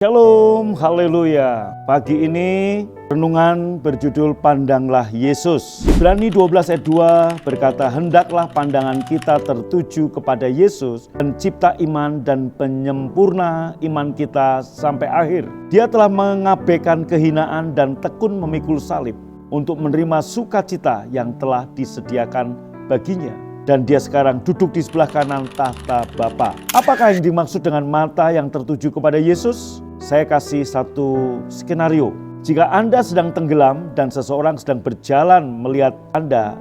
Shalom, haleluya. Pagi ini renungan berjudul Pandanglah Yesus. Ibrani 12 ayat 2 berkata, hendaklah pandangan kita tertuju kepada Yesus, pencipta iman dan penyempurna iman kita sampai akhir. Dia telah mengabaikan kehinaan dan tekun memikul salib untuk menerima sukacita yang telah disediakan baginya. Dan dia sekarang duduk di sebelah kanan tahta Bapa. Apakah yang dimaksud dengan mata yang tertuju kepada Yesus? Saya kasih satu skenario. Jika Anda sedang tenggelam dan seseorang sedang berjalan melihat Anda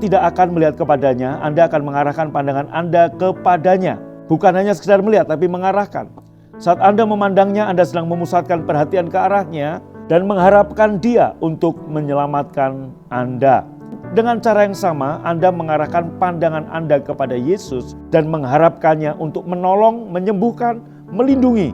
tidak akan melihat kepadanya, Anda akan mengarahkan pandangan Anda kepadanya. Bukan hanya sekedar melihat, tapi mengarahkan. Saat Anda memandangnya, Anda sedang memusatkan perhatian ke arahnya dan mengharapkan dia untuk menyelamatkan Anda. Dengan cara yang sama, Anda mengarahkan pandangan Anda kepada Yesus dan mengharapkannya untuk menolong, menyembuhkan, melindungi,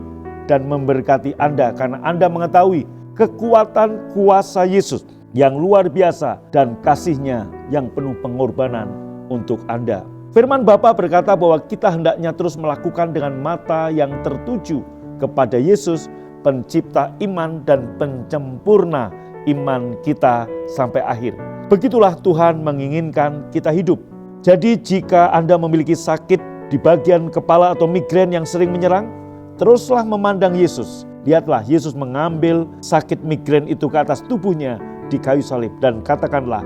dan memberkati Anda karena Anda mengetahui kekuatan kuasa Yesus yang luar biasa dan kasih-Nya yang penuh pengorbanan untuk Anda. Firman Bapa berkata bahwa kita hendaknya terus melakukan dengan mata yang tertuju kepada Yesus, pencipta iman dan penyempurna iman kita sampai akhir. Begitulah Tuhan menginginkan kita hidup. Jadi jika Anda memiliki sakit di bagian kepala atau migrain yang sering menyerang, teruslah memandang Yesus. Lihatlah Yesus mengambil sakit migrain itu ke atas tubuhnya di kayu salib dan katakanlah,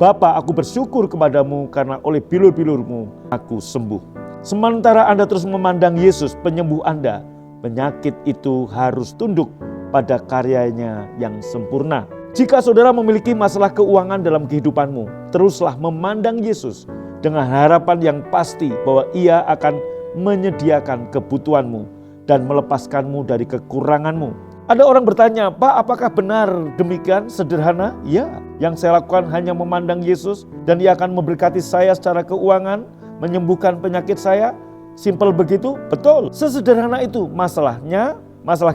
Bapa, aku bersyukur kepadamu karena oleh bilur-bilurmu aku sembuh. Sementara Anda terus memandang Yesus penyembuh Anda, penyakit itu harus tunduk pada karyanya yang sempurna. Jika saudara memiliki masalah keuangan dalam kehidupanmu, teruslah memandang Yesus dengan harapan yang pasti bahwa Ia akan menyediakan kebutuhanmu dan melepaskanmu dari kekuranganmu. Ada orang bertanya, Pak, apakah benar demikian sederhana? Ya, yang saya lakukan hanya memandang Yesus dan Ia akan memberkati saya secara keuangan, menyembuhkan penyakit saya. Simpel begitu? Betul. Sesederhana itu. Masalah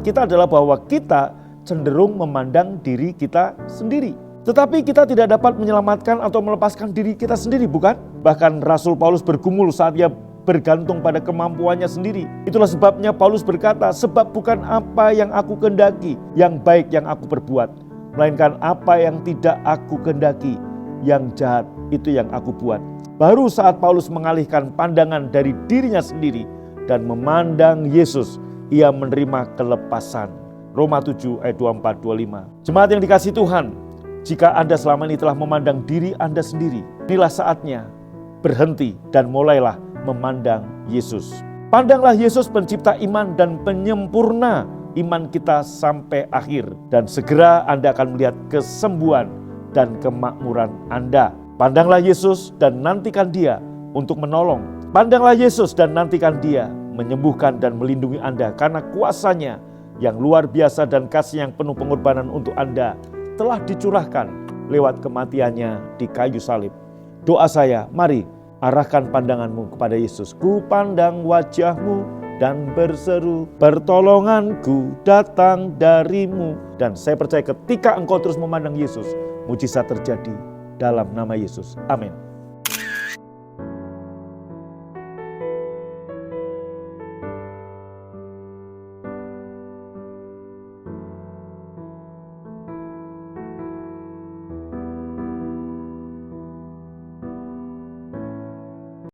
kita adalah bahwa kita cenderung memandang diri kita sendiri. Tetapi kita tidak dapat menyelamatkan atau melepaskan diri kita sendiri, bukan? Bahkan Rasul Paulus bergumul saat ia bergantung pada kemampuannya sendiri. Itulah sebabnya Paulus berkata, sebab bukan apa yang aku kehendaki, yang baik yang aku perbuat, melainkan apa yang tidak aku kehendaki, yang jahat itu yang aku buat. Baru saat Paulus mengalihkan pandangan dari dirinya sendiri dan memandang Yesus, ia menerima kelepasan. Roma 7 ayat 24-25. Jemaat yang dikasihi Tuhan, jika Anda selama ini telah memandang diri Anda sendiri, inilah saatnya berhenti dan mulailah memandang Yesus. Pandanglah Yesus pencipta iman dan penyempurna iman kita sampai akhir. Dan segera Anda akan melihat kesembuhan dan kemakmuran Anda. Pandanglah Yesus dan nantikan Dia untuk menolong. Pandanglah Yesus dan nantikan Dia menyembuhkan dan melindungi Anda karena kuasa-Nya yang luar biasa dan kasih yang penuh pengorbanan untuk Anda telah dicurahkan lewat kematiannya di kayu salib. Doa saya, mari arahkan pandanganmu kepada Yesus. Ku pandang wajahmu dan berseru, pertolonganku datang darimu. Dan saya percaya ketika engkau terus memandang Yesus, mujizat terjadi dalam nama Yesus. Amin.